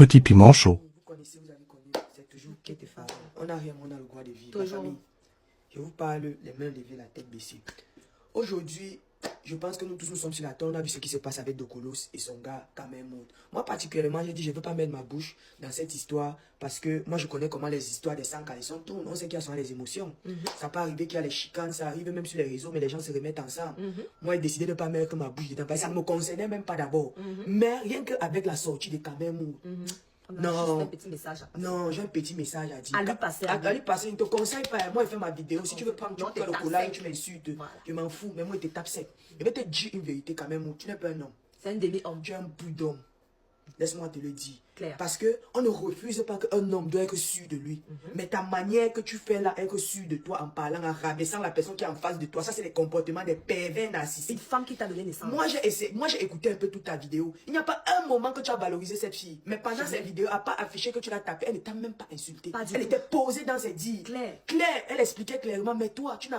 Petit piment chaud. Vous connaissez, vous avez connu, c'est toujours quête et femme. On n'a rien, on a le droit de vivre. Toujours. La famille. Je vous parle, les mains levées, la tête baissée. Aujourd'hui, je pense que nous tous nous sommes sur la terre. On a vu ce qui se passe avec Dokolos et son gars Kamel Mood. Moi particulièrement, j'ai dit je ne veux pas mettre ma bouche dans cette histoire parce que moi je connais comment les histoires des sangs caleçons tournent. On sait qu'il y a souvent les émotions. Ça peut arriver qu'il y a les chicanes, ça arrive même sur les réseaux, mais les gens se remettent ensemble. Moi j'ai décidé de ne pas mettre ma bouche dedans parce que ça ne me concernait même pas d'abord. Mais rien qu'avec la sortie de Kamel Mood. Non, un petit message à passer. Non, j'ai un petit message à dire. À lui passer. À lui passer, il ne te conseille pas. Moi, il fait ma vidéo. Si tu veux prendre, tu Non, fais le tape collage, sec. tu m'insultes. Voilà. Je m'en fous, mais moi, il te tape sec. Je vais te dire une vérité quand même. Tu n'es pas un homme. C'est un demi-homme. Tu es un bout d'homme. Laisse-moi te le dire. Claire. Parce qu'on ne refuse pas qu'un homme doit être sûr de lui. Mais ta manière que tu fais là, être sûr de toi en parlant, en rabaissant la personne qui est en face de toi, ça, c'est les comportements des pervers Une narcissiques. femme qui t'a donné naissance. Moi, j'ai écouté un peu toute ta vidéo. Il n'y a pas un moment que tu as valorisé cette fille. Mais pendant cette vidéo, à pas affiché que tu l'as tapée, elle ne t'a même pas insulté. Pas du Elle tout. était posée dans ses dires. Claire. Claire, elle expliquait clairement, mais toi, tu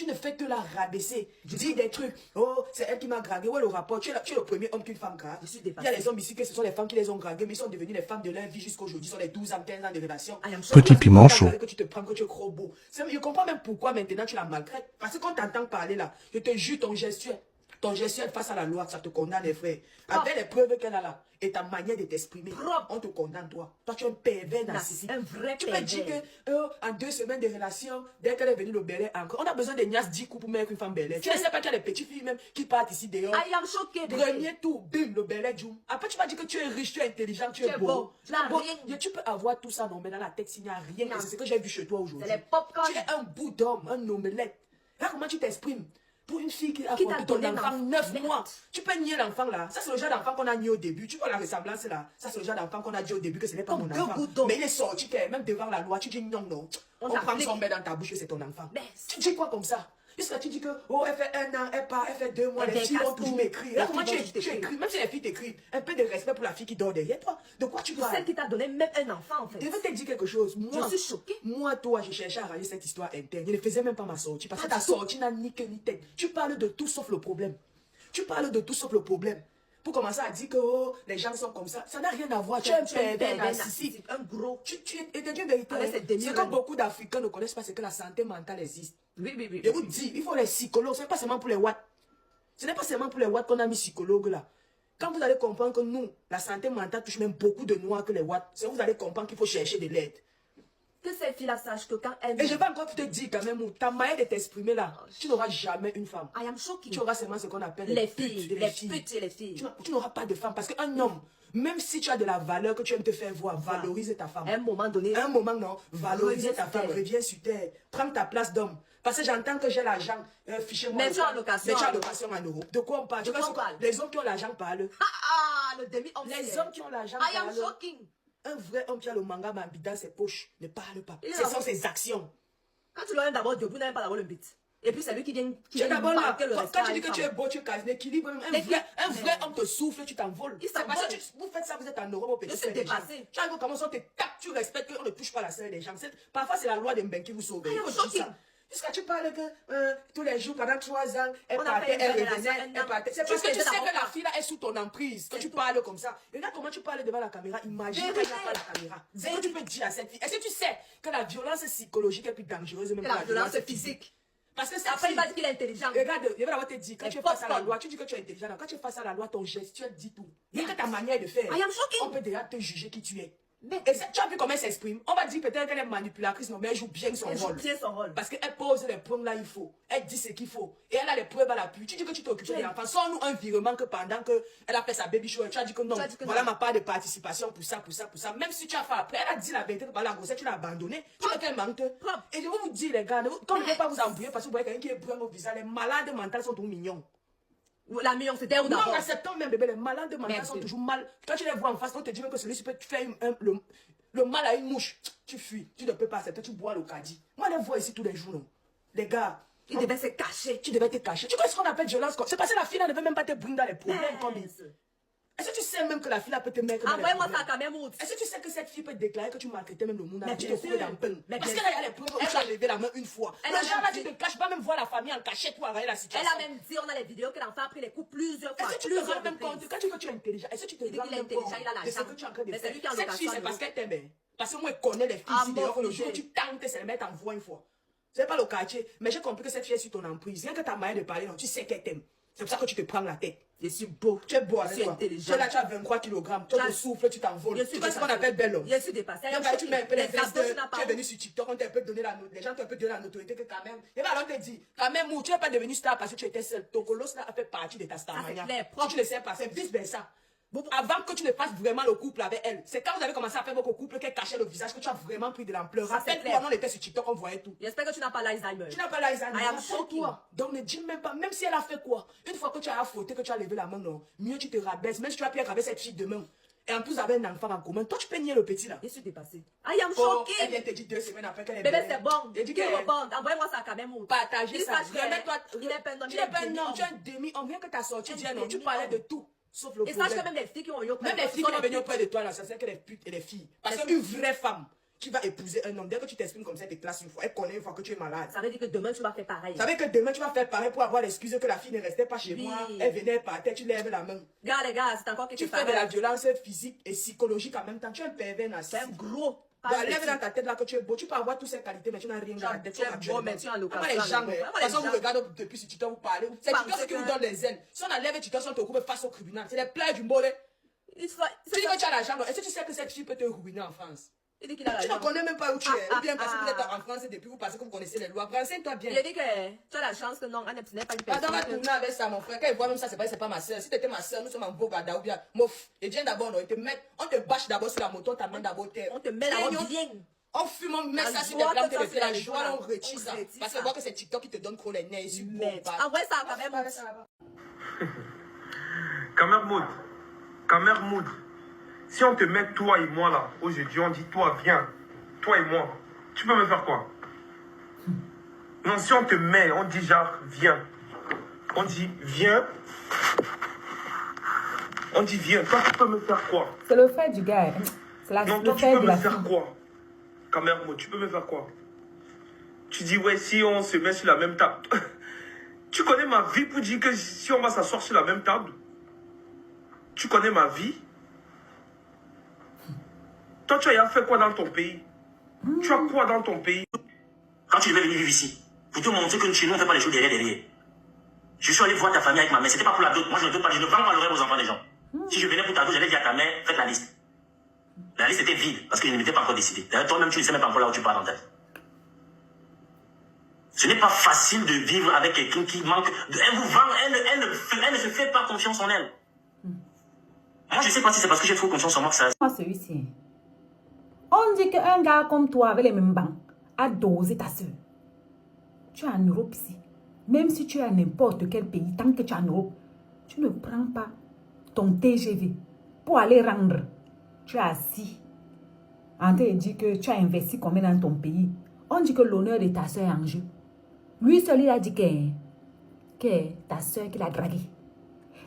ne fais que la rabaisser. Dis des trucs. Oh, c'est elle qui m'a dragué. Ouais, le rapport. Tu es le premier homme qu'une femme drague. Je suis Il y a dépassée. les hommes ici que ce sont les femmes qui les ont dragués, mais ils sont devenus les femmes de leur vie jusqu'à aujourd'hui. Ils sont les 12 ans, 15 ans de relation. I am Petit shocked. piment chaud. Que tu te prends, que tu es trop beau. Je comprends même pourquoi maintenant tu la maltraites. Parce que quand tu entends parler là, je te jure, ton gestuel face à la loi, ça te condamne, les frères. Avec les preuves qu'elle a là et ta manière de t'exprimer, on te condamne, toi. Toi, tu es un pervers narcissique. Un vrai Tu peux pervers. dire que en 2 semaines de relation, dès qu'elle est venue le Bel Air encore, on a besoin de Nias 10 coups pour mettre une femme Bel Air. Tu ne sais pas qu'il y a des petites filles même qui partent ici dehors. I am choquée. bébé. Premier tour, bim, le Bel Air Djoum. Après, tu vas dire que tu es riche, tu es intelligent, tu es beau. beau. Tu n'as rien. Et tu peux avoir tout ça, non, mais dans la tête, s'il n'y a rien. Non. Et c'est ce que j'ai vu chez toi aujourd'hui. C'est les popcorn. Tu es un bout d'homme, un omelette. Là, comment tu t'exprimes? Pour une fille qui a Qui t'a porté ton donné enfant l'enfant. 9 Merde. mois. Tu peux nier l'enfant là. Ça, c'est le genre d'enfant qu'on a nié au début. Tu vois la ressemblance là. Ça, c'est le genre d'enfant qu'on a dit au début que ce n'est pas Comme mon deux enfant. gouttes d'eau. Mais il est sorti, même devant la loi. Tu dis non, non. On prend t'applique. son mère dans ta bouche que c'est ton enfant. Mais- Tu dis quoi comme ça? Jusqu'à tu dis que, oh, elle fait 1 an, elle fait 2 mois, Elle les filles vont casse toujours tout. m'écrire. Les Là, comment filles tu vont juste t'écrire. écris? Même si les filles t'écrivent, un peu de respect pour la fille qui dort derrière toi. De quoi tu parles? Celle qui t'a donné même un enfant en fait. Je vais te dire quelque chose. Moi, Je suis choquée. Moi, toi, je cherchais à arranger cette histoire interne. Je ne faisais même pas ma sortie. Parce que Pas ta du tout. sortie n'a ni queue ni tête. Tu parles de tout sauf le problème. Tu parles de tout sauf le problème. Pour commencer à dire que oh, les gens sont comme ça. Ça n'a rien à voir. Tu es un pervers narcissique. Un gros. Et te dis une vérité. Avec cette demi-reine. C'est que beaucoup d'Africains ne connaissent pas ce que la santé mentale existe. Oui, oui, oui. Je vous dis, il faut les psychologues. Ce n'est pas seulement pour les watts. Ce n'est pas seulement pour les watts qu'on a mis psychologue là. Quand vous allez comprendre que nous, la santé mentale touche même beaucoup de noirs que les watts, c'est vous allez comprendre qu'il faut chercher de l'aide. Que ces filles-là sachent que quand elles... Et je vais encore te dire quand même, ta manière de t'exprimer là, tu n'auras jamais une femme. I am shockée. Tu auras seulement ce qu'on appelle Les putes, filles, les les filles. putes et les filles. Tu n'auras pas de femme parce qu'un homme, même si tu as de la valeur que tu aimes te faire voir, valorise ta femme. À un moment donné... Un moment, non. Valorise Reviens ta sur femme, terre. reviens sur terre. Prends ta place d'homme. Parce que j'entends que j'ai l'argent, fichez-moi. Mais tu as en location. Mais tu as en location en euros. De quoi on parle? De quoi on parle? Les hommes qui ont l'argent parlent. Ah, le demi-homme. Les hommes qui ont l'argent I am parlent. shocking. Un vrai homme qui a le manga mambi dans ses poches ne parle pas. Il est Ce là. sont ses actions. Quand tu l'as d'abord debout, n'aime pas d'abord le beat. Et puis c'est lui qui vient... Tu es d'abord là. marquer le Quand respect tu à dis une que tu femme. es beau, tu es casé, l'équilibre, un Mais vrai homme te souffle, tu t'envoles. Il C'est parce s'envole. que vous faites ça, vous êtes en Europe, au petit Je suis frère des gens. dépassée. Tu arrives comment ça, on te tape, tu respectes qu'on ne touche pas la sœur des gens. Parfois, c'est la loi de Mben qui vous sauve. I am Il faut dire shocking. ça. Jusqu'à tu parles que tous les jours, pendant 3 ans, elle On a partait, fait une elle relation, revenait, un elle an. partait. C'est Tu parce que tu faisais sais d'abord que la pas. fille là est sous ton emprise, que C'est tu tout. parles comme ça. Regarde comment tu parles devant la caméra. Imagine qu'il n'y a Vérité. pas la caméra. C'est que tu peux dire à cette fille. Est-ce que tu sais que la violence psychologique est plus dangereuse même Et que la violence physique. Parce que cette Après, il fille- va dire qu'il est intelligent. Regarde, je vais d'abord te dire, quand Les tu es face à la popcorn. loi, tu dis que tu es intelligent. Quand tu es face à la loi, ton gestuel dit tout. Rien que ta manière de faire. I am shocking. On peut déjà te juger qui tu es. Mais Et tu as vu comment elle s'exprime. On va dire peut-être qu'elle est manipulatrice, non, mais elle joue bien son elle joue rôle. bien son rôle. Parce qu'elle pose les points là, il faut. Elle dit ce qu'il faut. Et elle a les preuves à l'appui. Tu dis que tu t'es occupé des enfants. Sors-nous un virement que pendant qu'elle a fait sa baby show, tu as dit que non. Tu as dit que Voilà non. ma part de participation pour ça, pour ça, pour ça. Même si tu as fait après, elle a dit la vérité que par la grossesse, tu l'as abandonné. Tu veux qu'elle mente. Propre. Et je vais vous dire, les gars, comme je ne vais pas vous embrouiller parce que vous voyez quelqu'un qui est brun au visage, les malades mentales sont tout mignons. La million, c'était où Nous, d'abord? en acceptant même, bébé, les malades mentales Merde. sont toujours mal. Quand tu les vois en face, on te dit même que celui-ci peut faire le mal à une mouche. Tu fuis. Tu ne peux pas accepter. Tu bois le caddie. Moi, je les vois ici tous les jours. Non. Les gars, Il devait se cacher. tu devais te cacher. Tu connais ce qu'on appelle violence? C'est parce que la fille ne devait même pas te brûler dans les problèmes. Comme il. Est-ce que tu sais même que la fille là peut te mettre dans les Envoyez-moi problèmes? ça quand même, Mout. Est-ce que tu sais que cette fille peut te déclarer que tu maltraitais même le monde? Mais Tu bien te sûr. fous dans le pain. Mais Parce bien qu'elle a les preuves où tu as levé la main une fois. Elle Le a genre même là, dit- tu te caches pas même voir la famille en cachette pour arranger la Elle situation. a même dit, on a les vidéos que l'enfant a pris les coups plusieurs fois. Est-ce que tu te rends même compte, quand tu dis que tu es intelligent, est-ce que tu te Il dit rends qu'il est même intelligent, compte il a de ce l'argent. que tu es en train de Mais c'est faire? lui qui a Cette location, fille, c'est non? parce qu'elle t'aime. Parce que moi, je connais les filles Ah, ici dehors, mon le jour où Dieu. tu tentes, c'est le mettre en voie une fois. C'est pas le quartier, mais j'ai compris que cette fille est sur ton emprise. Rien que ta manière de parler, non, tu sais qu'elle t'aime. C'est pour ça que tu te prends la tête. Je suis beau. Tu es beau Je avec suis toi. intelligent. Tu es là, tu as 23 kg. Tu te souffles, tu t'envoles. Je suis Tu vois ce qu'on dépassée. appelle belle homme. Je suis dépassée. Donc, tu mets un peu les Les vestes. abdos, tu n'as pas Tu es honte. venu sur TikTok, on t'a un peu donné la notoriété. Les gens t'ont un peu donné la notoriété que quand même. Et bien alors, on te dit, quand même, tu n'es pas devenu star parce que tu étais seul. Ton colosse là a fait partie de ta star Ça, c'est mania. clair, Si tu ne sais pas, c'est vice versa. Avant que tu ne fasses vraiment le couple avec elle, c'est quand vous avez commencé à faire votre couple qu'elle cachait le visage que tu as vraiment pris de l'ampleur. Ça, c'est Rappelle-toi, clair. on était sur TikTok, on voyait tout. J'espère que tu n'as pas l'Alzheimer. Tu n'as pas l'Alzheimer. I am shocking. Rappelle-toi. Donc ne dis même pas, même si elle a fait quoi, une fois que tu as affronté, que tu as levé la main, non, mieux tu te rabaisses, même si tu as pu être avec cette fille demain. Et en plus, avec un enfant en commun, toi tu peux nier le petit là. Je suis dépassée. I am Oh, elle choquée. vient te dire 2 semaines après qu'elle est Bébé, belle. c'est bon. Elle dit Qui qu'elle répond? Envoyez-moi ça quand même, Mout. partager Il ça. sache que Remets-toi. il est pas un homme, Tu il n'es est pas un homme, demi-homme. tu es un demi. On vient que tu as sorti Un dire non, tu demi-homme. parlais de tout. Sauf le Et sache que problème. même les filles qui ont eu Même les filles qui vont venir auprès de toi là, ça c'est que les putes et les filles. Parce Est-ce qu'une vraie femme qui va épouser un homme, dès que tu t'exprimes comme ça, elle te classe une fois. Elle connaît une fois que tu es malade. Ça veut dire que demain, tu vas faire pareil. Ça veut dire que demain tu vas faire pareil pour avoir l'excuse que la fille ne restait pas chez Oui. moi. Elle venait par terre, tu lèves la main. Regarde, les gars, c'est encore quelque Tu chose. fais de la violence physique et psychologique en même temps. Tu es un pervers narcissique. C'est un gros. Donc, lève dans ta tête là que tu es beau. Tu peux avoir toutes ces qualités, mais tu n'as rien dans la tête. Tu es beau, mais tu es en location. Les gens, Vraiment, parce les que vous gens. regardez depuis ce tuteur, vous parlez. C'est Parce tuteur qui que- vous donne les ailes. Si on enlève tuteur, si on te coupe face au tribunal, c'est les plaies du mollet. Il faut- Tu dis que tu as l'argent, est-ce que tu sais que cette fille peut te ruiner en France? Il dit qu'il a Tu ne l'argent. connais même pas où tu es. Ah, Ou bien parce que vous êtes ah. en France et depuis vous pensez que vous connaissez les lois. Renseigne-toi bien. Il a dit que tu as la chance que non, Anne n'est pas une Pardon, on va personne. tourner avec ça, mon frère. Quand il voit même ça, c'est pas ma soeur. Si tu étais ma soeur, nous sommes en Bogada ou bien Mof. Et viens d'abord, on te bâche d'abord sur la moto, on t'amène d'abord terre. On te met là-haut bien. On fume, on met La ça sur joie les plans que ça, de c'est la la joie, joie. on retire On ça. retire Parce ça. que voir que c'est TikTok qui te donne trop les nerfs ici. Mais envoie ça quand même. Kamer Mood, si on te met toi et moi là, aujourd'hui, on dit toi, viens, toi et moi, tu peux me faire quoi? Non, si on te met, on dit genre, viens. On dit, viens. On dit, viens. Toi, tu peux me faire quoi? C'est le fait du gars. C'est Non, le toi, tu fait peux de me la faire fille. quoi? Kamer Mood, tu peux me faire quoi? Tu dis, ouais, si on se met sur la même table. Tu connais ma vie pour dire que si on va s'asseoir sur la même table, tu connais ma vie? Toi, tu as fait quoi dans ton pays? Tu as quoi dans ton pays? Quand tu devais venir vivre ici, pour te montrer que chez nous, on ne fait pas les choses derrière. Je suis allé voir ta famille avec ma mère. C'était pas pour la dot. Moi, je ne veux pas, je ne vends pas l'oreille aux enfants des gens. Si je venais pour ta dot, j'allais dire à ta mère, faites la liste. La liste était vide parce que je ne m'étais pas encore décidé. D'ailleurs, toi-même, tu ne sais même pas encore là où tu pars dans ta vie. Ce n'est pas facile de vivre avec quelqu'un qui manque. Elle vous vend, elle ne se fait pas confiance en elle. Moi, je sais pas si c'est parce que j'ai trop confiance en moi que ça. Moi, celui-ci. On dit qu'un gars comme toi, avec les mêmes bancs, a dosé ta soeur. Tu es en Europe ici. Même si tu es à n'importe quel pays, tant que tu es en Europe, tu ne prends pas ton TGV pour aller rendre. Tu es assis. On te dit que tu as investi combien dans ton pays. On dit que l'honneur de ta soeur est en jeu. Lui seul, il a dit que ta soeur qu'il a dragué.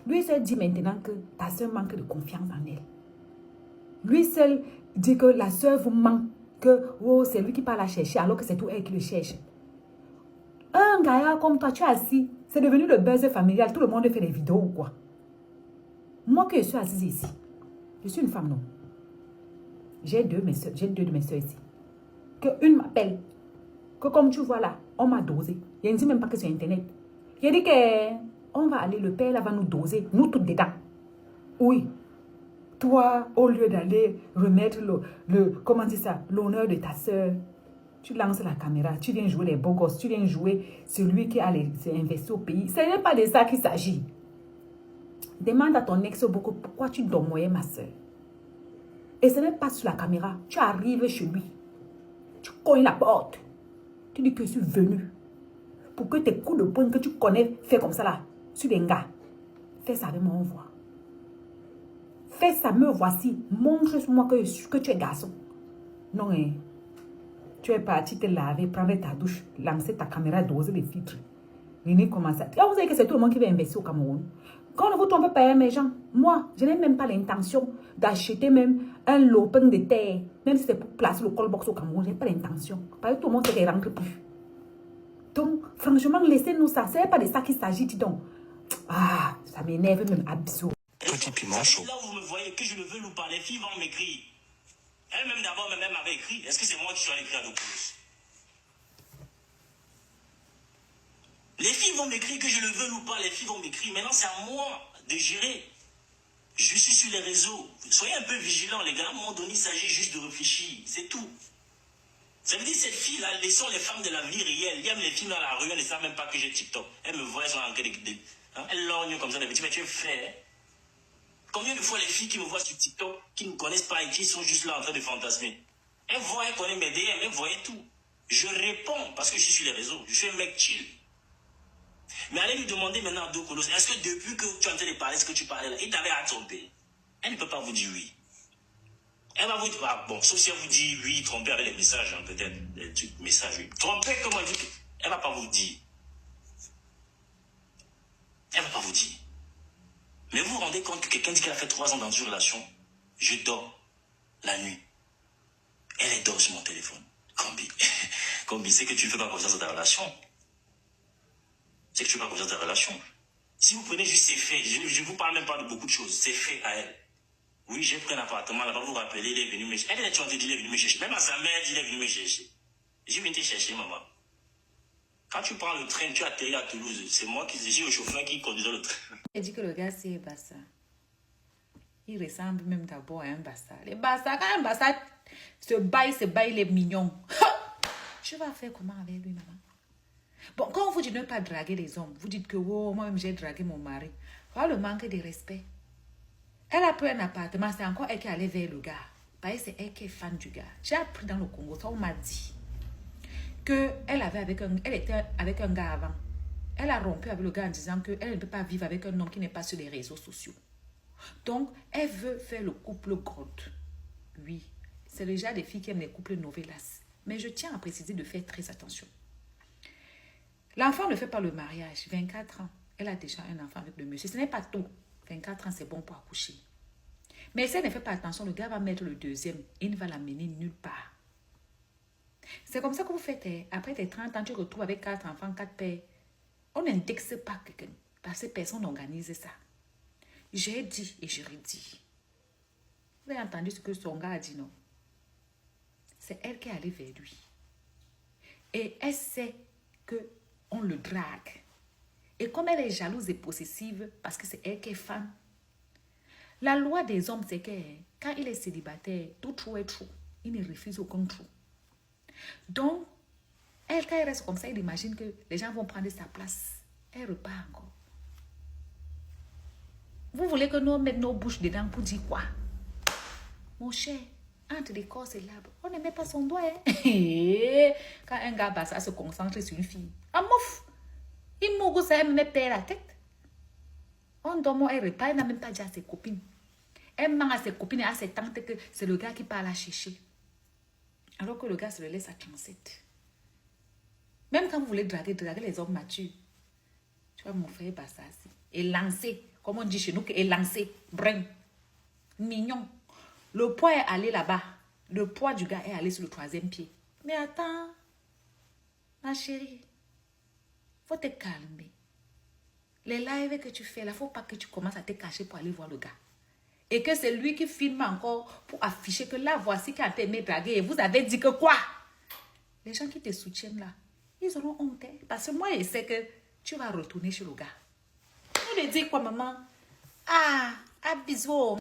Lui seul dit maintenant que ta soeur manque de confiance en elle. Lui seul dit que la soeur vous manque, que oh, c'est lui qui part la chercher alors que c'est tout elle qui le cherche. Un gars comme toi, tu es assis, c'est devenu le buzz familial, tout le monde fait des vidéos ou quoi. Moi que je suis assise ici, je suis une femme, non. J'ai deux de mes soeurs ici. Que une m'appelle, que comme tu vois là, on m'a dosé. Je ne dis même pas que c'est Internet. Il dit que on va aller, le père là va nous doser, nous toutes dedans. Oui. Toi, au lieu d'aller remettre comment dire ça, l'honneur de ta soeur, tu lances la caméra, tu viens jouer les beaux gosses, tu viens jouer celui qui a investi au pays. Ce n'est pas de ça qu'il s'agit. Demande à ton ex beaucoup pourquoi tu dormoyais ma soeur. Et ce n'est pas sur la caméra. Tu arrives chez lui. Tu cognes la porte. Tu dis que je suis venu. Pour que tes coups de poing que tu connais, fais comme ça là, sur des gars. Fais ça avec moi, on voit. Fais ça, me voici. Montre-moi que tu es garçon. Non, hein. Tu es parti te laver, prendre ta douche, lancer ta caméra, doser les filtres. Venez commencer. Là, vous savez que c'est tout le monde qui va investir au Cameroun. Quand ne vous trompez pas, mes gens, Moi, je n'ai même pas l'intention d'acheter même un lopin de terre, même si c'est pour placer le callbox au Cameroun. Je n'ai pas l'intention. Parce que tout le monde sait qu'elle ne rentre plus. Donc, franchement, laissez-nous ça. Ce n'est pas de ça qu'il s'agit, dis donc. Ah, ça m'énerve même absolument. Petit piment chaud. Là où vous me voyez que je ne veux nous parler, les filles vont m'écrire. Elle-même d'abord, même m'avait écrit. Est-ce que c'est moi qui suis allé écrire à Dokolos? Les filles vont m'écrire que je le veux ou pas, les filles vont m'écrire. Maintenant, c'est à moi de gérer. Je suis sur les réseaux. Soyez un peu vigilants, les gars. À un moment donné, il s'agit juste de réfléchir. C'est tout. Ça veut dire cette fille-là, laissons les femmes de la vie réelle. Il y a les filles dans la rue, elles ne savent même pas que j'ai TikTok. Elles me voient, elles sont en train de... Hein? Elles lorgnent comme ça, mais tu es fait. Combien de fois les filles qui me voient sur TikTok, qui ne me connaissent pas et qui sont juste là en train de fantasmer? Elles voient, elles connaissent mes DM, elles voient tout. Je réponds parce que je suis sur les réseaux. Je suis un mec chill. Mais allez lui demander maintenant à Dokolos, est-ce que depuis que tu es en train de parler ce que tu parlais là, il t'avait à tromper? Elle ne peut pas vous dire oui. Elle va vous dire, ah bon, sauf si elle vous dit oui, tromper avec les messages, hein, peut-être, les trucs, messages, oui. Tromper, comment elle dit? Elle ne va pas vous dire. Elle ne va pas vous dire. Mais vous vous rendez compte que quelqu'un dit qu'elle a fait 3 ans dans une relation? Je dors la nuit. Elle dort sur mon téléphone. Combi. Combi, c'est que tu ne fais pas confiance à ta relation. C'est que tu n'as pas confiance à ta relation. Si vous prenez juste ses faits, je ne vous parle même pas de beaucoup de choses, c'est fait à elle. Oui, j'ai pris un appartement là-bas, vous vous rappelez, il est venu me chercher. Elle est gentille, il est venu me chercher. Même à sa mère, il est venu me chercher. Je viens te chercher, maman. Quand tu prends le train, tu atterris à Toulouse. C'est moi qui suis le chauffeur qui conduisait le train. Elle dit que le gars, c'est Bassa. Il ressemble même d'abord à un Bassa. Les Bassa, quand un Bassa se baille, il est mignon. Tu vas faire comment avec lui, maman? Bon, quand on vous dit ne pas draguer les hommes, vous dites que oh, moi-même j'ai dragué mon mari. Voilà le manque de respect. Elle a pris un appartement, c'est encore elle qui allait vers le gars. Parce que c'est elle qui est fan du gars. J'ai appris dans le Congo, ça on m'a dit qu'elle était avec un gars avant. Elle a rompu avec le gars en disant qu'elle ne peut pas vivre avec un homme qui n'est pas sur les réseaux sociaux. Donc, elle veut faire le couple God. Oui, c'est déjà des filles qui aiment les couples novelas. Mais je tiens à préciser de faire très attention. L'enfant ne fait pas le mariage. 24 ans, elle a déjà un enfant avec le monsieur. Ce n'est pas tout. 24 ans, c'est bon pour accoucher. Mais si elle ne fait pas attention, le gars va mettre le deuxième. Il ne va l'amener nulle part. C'est comme ça que vous faites. Après tes 30 ans, tu te retrouves avec 4 enfants, 4 pères. On n'indexe pas quelqu'un. Parce que personne n'organise ça. J'ai dit et je redis. Vous avez entendu ce que son gars a dit, non? C'est elle qui est allée vers lui. Et elle sait qu'on le drague. Et comme elle est jalouse et possessive, parce que c'est elle qui est fan, la loi des hommes, c'est que quand il est célibataire, tout trou est trou. Il ne refuse aucun trou. Donc, elle, quand elle reste comme ça, elle imagine que les gens vont prendre sa place. Elle repart encore. Vous voulez que nous mettions nos bouches dedans pour dire quoi? Mon cher, entre les corps et l'arbre, on ne met pas son doigt. Hein? Quand un gars bassa se concentre sur une fille, ah mouf! Il m'a dit ça, elle me perd la tête. On dormait, elle repart, elle n'a même pas dit à ses copines. Elle ment à ses copines et à ses tantes que c'est le gars qui part la chercher. Alors que le gars se le laisse à 37. Même quand vous voulez draguer les hommes matures, tu vas mon frère Bassassi. Et lancer, comme on dit chez nous, et lancer, brin, mignon. Le poids est allé là-bas. Le poids du gars est allé sur le 3e pied. Mais attends, ma chérie, faut te calmer. Les lives que tu fais là, faut pas que tu commences à te cacher pour aller voir le gars. Et que c'est lui qui filme encore pour afficher que là, voici quand t'es aimé draguer. Et vous avez dit que quoi? Les gens qui te soutiennent là, ils auront honte. Parce que moi, je sais que tu vas retourner chez le gars. Vous lui dites quoi, maman? Ah, bisous.